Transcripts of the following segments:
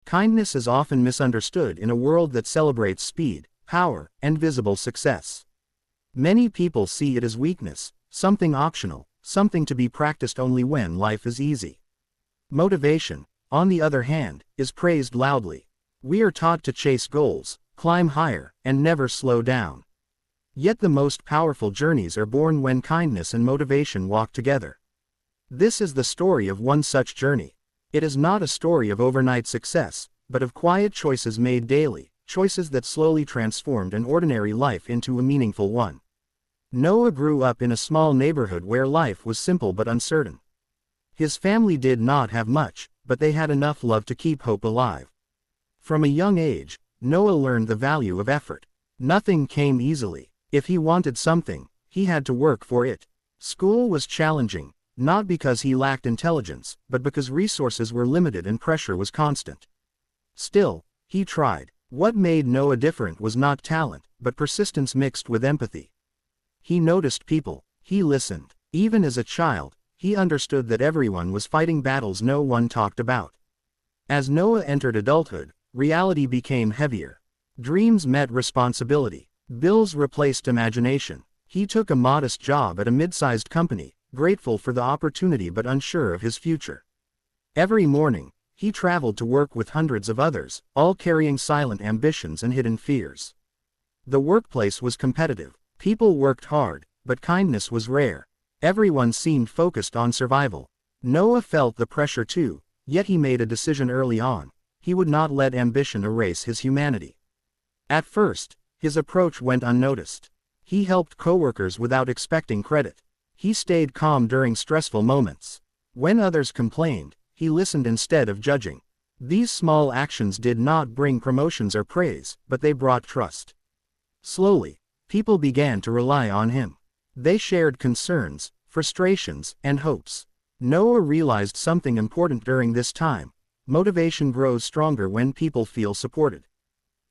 Kindness is often misunderstood in a world that celebrates speed, power, and visible success. Many people see it as weakness, something optional, something to be practiced only when life is easy. Motivation, on the other hand, is praised loudly. We are taught to chase goals, climb higher, and never slow down. Yet the most powerful journeys are born when kindness and motivation walk together. This is the story of one such journey. It is not a story of overnight success, but of quiet choices made daily, choices that slowly transformed an ordinary life into a meaningful one. Noah grew up in a small neighborhood where life was simple but uncertain. His family did not have much, but they had enough love to keep hope alive. From a young age, Noah learned the value of effort. Nothing came easily. If he wanted something, he had to work for it. School was challenging, not because he lacked intelligence, but because resources were limited and pressure was constant. Still, he tried. What made Noah different was not talent, but persistence mixed with empathy. He noticed people. He listened. Even as a child, he understood that everyone was fighting battles no one talked about. As Noah entered adulthood, reality became heavier. Dreams met responsibility. Bills replaced imagination. He took a modest job at a mid-sized company, grateful for the opportunity but unsure of his future. Every morning, he traveled to work with hundreds of others, all carrying silent ambitions and hidden fears. The workplace was competitive. People worked hard, but kindness was rare. Everyone seemed focused on survival. Noah felt the pressure too, yet he made a decision early on. He would not let ambition erase his humanity. At first, his approach went unnoticed. He helped coworkers without expecting credit. He stayed calm during stressful moments. When others complained, he listened instead of judging. These small actions did not bring promotions or praise, but they brought trust. Slowly, people began to rely on him. They shared concerns, frustrations, and hopes. Noah realized something important during this time. Motivation grows stronger when people feel supported.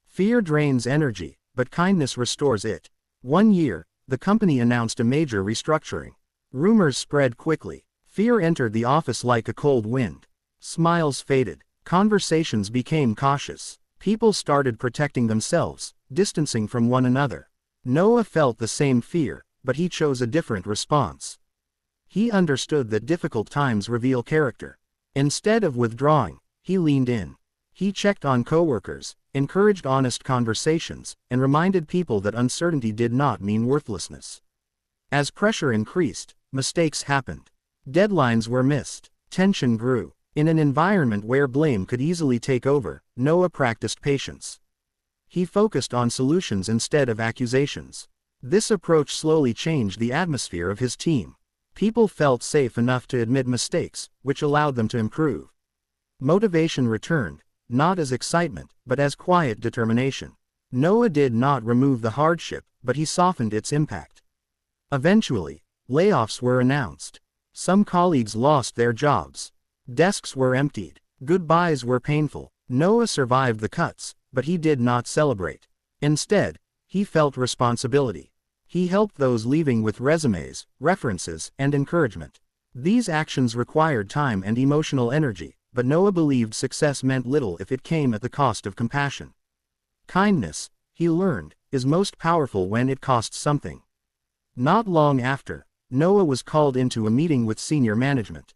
Fear drains energy, but kindness restores it. One year, the company announced a major restructuring. Rumors spread quickly. Fear entered the office like a cold wind. Smiles faded. Conversations became cautious. People started protecting themselves, distancing from one another. Noah felt the same fear, but he chose a different response. He understood that difficult times reveal character. Instead of withdrawing, he leaned in. He checked on coworkers, encouraged honest conversations, and reminded people that uncertainty did not mean worthlessness. As pressure increased, mistakes happened. Deadlines were missed. Tension grew. In an environment where blame could easily take over, Noah practiced patience. He focused on solutions instead of accusations. This approach slowly changed the atmosphere of his team. People felt safe enough to admit mistakes, which allowed them to improve. Motivation returned, not as excitement, but as quiet determination. Noah did not remove the hardship, but he softened its impact. Eventually, layoffs were announced. Some colleagues lost their jobs. Desks were emptied. Goodbyes were painful. Noah survived the cuts, but he did not celebrate. Instead, he felt responsibility. He helped those leaving with resumes, references, and encouragement. These actions required time and emotional energy, but Noah believed success meant little if it came at the cost of compassion. Kindness, he learned, is most powerful when it costs something. Not long after, Noah was called into a meeting with senior management.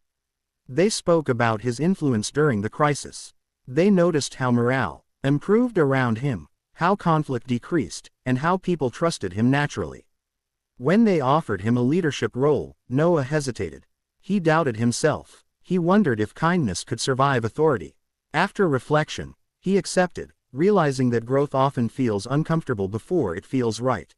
They spoke about his influence during the crisis. They noticed how morale improved around him, how conflict decreased, and how people trusted him naturally. When they offered him a leadership role, Noah hesitated. He doubted himself. He wondered if kindness could survive authority. After reflection, he accepted, realizing that growth often feels uncomfortable before it feels right.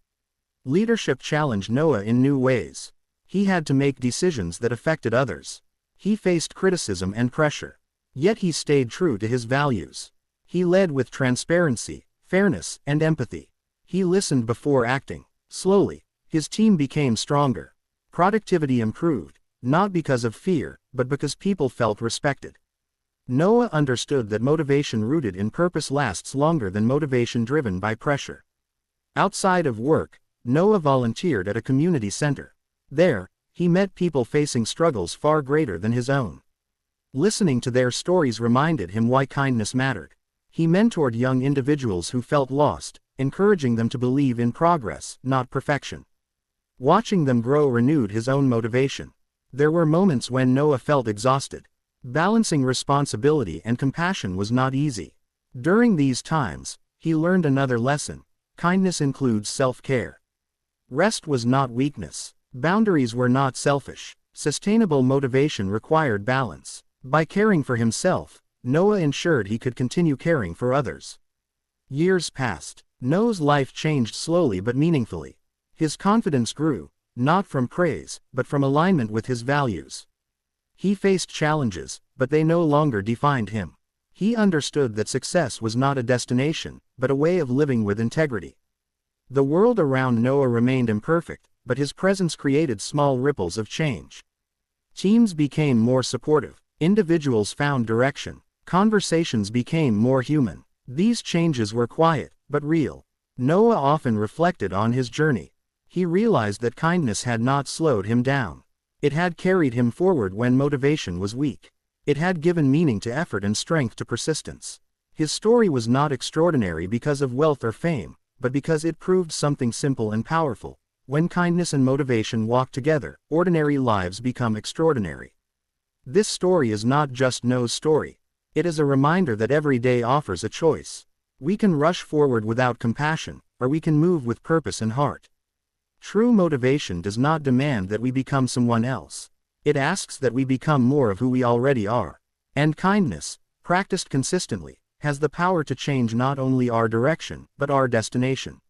Leadership challenged Noah in new ways. He had to make decisions that affected others. He faced criticism and pressure. Yet he stayed true to his values. He led with transparency, fairness, and empathy. He listened before acting. Slowly, his team became stronger. Productivity improved, not because of fear, but because people felt respected. Noah understood that motivation rooted in purpose lasts longer than motivation driven by pressure. Outside of work, Noah volunteered at a community center. There, he met people facing struggles far greater than his own. Listening to their stories reminded him why kindness mattered. He mentored young individuals who felt lost, encouraging them to believe in progress, not perfection. Watching them grow renewed his own motivation. There were moments when Noah felt exhausted. Balancing responsibility and compassion was not easy. During these times, he learned another lesson: kindness includes self-care. Rest was not weakness. Boundaries were not selfish. Sustainable motivation required balance. By caring for himself, Noah ensured he could continue caring for others. Years passed. Noah's life changed slowly but meaningfully. His confidence grew, not from praise, but from alignment with his values. He faced challenges, but they no longer defined him. He understood that success was not a destination, but a way of living with integrity. The world around Noah remained imperfect, but his presence created small ripples of change. Teams became more supportive. Individuals found direction. Conversations became more human. These changes were quiet, but real. Noah often reflected on his journey. He realized that kindness had not slowed him down. It had carried him forward when motivation was weak. It had given meaning to effort and strength to persistence. His story was not extraordinary because of wealth or fame, but because it proved something simple and powerful. When kindness and motivation walk together, ordinary lives become extraordinary. This story is not just Noah's story. It is a reminder that every day offers a choice. We can rush forward without compassion, or we can move with purpose and heart. True motivation does not demand that we become someone else. It asks that we become more of who we already are. And kindness, practiced consistently, has the power to change not only our direction, but our destination.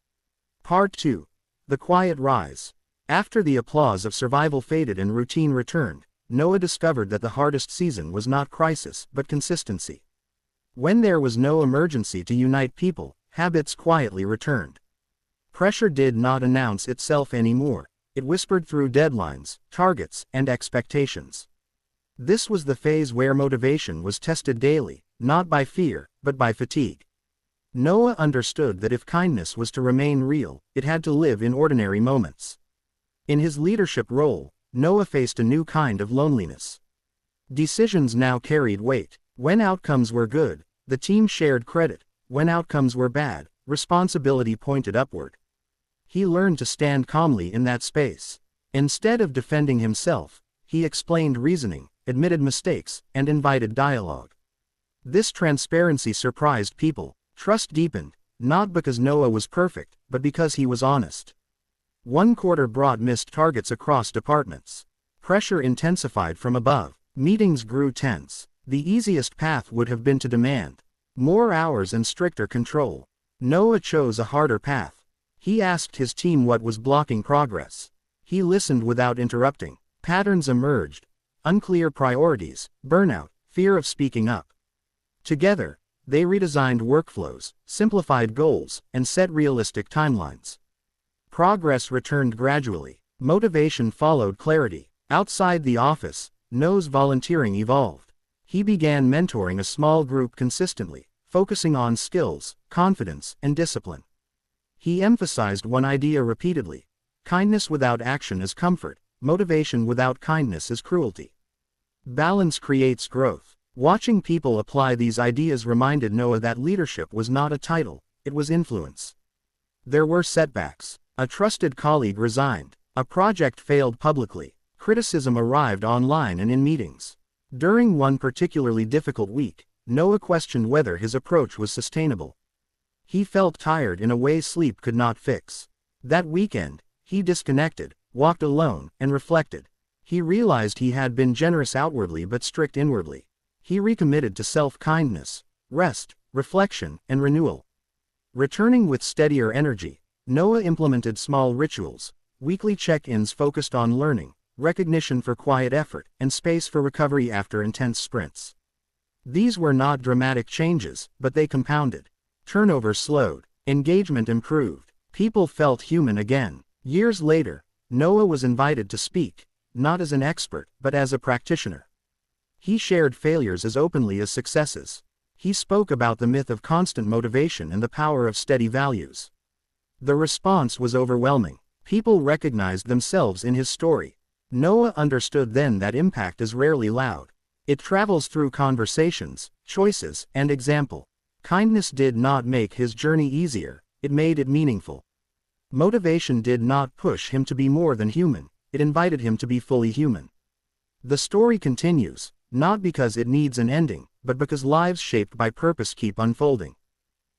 Part 2. The Quiet Rise. After the applause of survival faded and routine returned, Noah discovered that the hardest season was not crisis, but consistency. When there was no emergency to unite people, habits quietly returned. Pressure did not announce itself anymore. It whispered through deadlines, targets, and expectations. This was the phase where motivation was tested daily, not by fear, but by fatigue. Noah understood that if kindness was to remain real, it had to live in ordinary moments. In his leadership role, Noah faced a new kind of loneliness. Decisions now carried weight. When outcomes were good, the team shared credit. When outcomes were bad, responsibility pointed upward. He learned to stand calmly in that space. Instead of defending himself, he explained reasoning, admitted mistakes, and invited dialogue. This transparency surprised people. Trust deepened, not because Noah was perfect, but because he was honest. One quarter brought missed targets across departments. Pressure intensified from above. Meetings grew tense. The easiest path would have been to demand more hours and stricter control. Noah chose a harder path. He asked his team what was blocking progress. He listened without interrupting. Patterns emerged. Unclear priorities, burnout, fear of speaking up. Together, they redesigned workflows, simplified goals, and set realistic timelines. Progress returned gradually. Motivation followed clarity. Outside the office, Noah's volunteering evolved. He began mentoring a small group consistently, focusing on skills, confidence, and discipline. He emphasized one idea repeatedly: kindness without action is comfort, motivation without kindness is cruelty. Balance creates growth. Watching people apply these ideas reminded Noah that leadership was not a title, it was influence. There were setbacks. A trusted colleague resigned. A project failed publicly. Criticism arrived online and in meetings. During one particularly difficult week, Noah questioned whether his approach was sustainable. He felt tired in a way sleep could not fix. That weekend, he disconnected, walked alone, and reflected. He realized he had been generous outwardly but strict inwardly. He recommitted to self-kindness, rest, reflection, and renewal. Returning with steadier energy, Noah implemented small rituals, weekly check-ins focused on learning, recognition for quiet effort, and space for recovery after intense sprints. These were not dramatic changes, but they compounded. Turnover slowed. Engagement improved. People felt human again. Years later, Noah was invited to speak, not as an expert, but as a practitioner. He shared failures as openly as successes. He spoke about the myth of constant motivation and the power of steady values. The response was overwhelming. People recognized themselves in his story. Noah understood then that impact is rarely loud. It travels through conversations, choices, and example. Kindness did not make his journey easier, it made it meaningful. Motivation did not push him to be more than human, it invited him to be fully human. The story continues, not because it needs an ending, but because lives shaped by purpose keep unfolding.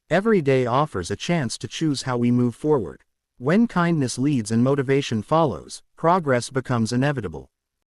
Every day offers a chance to choose how we move forward. When kindness leads and motivation follows, progress becomes inevitable.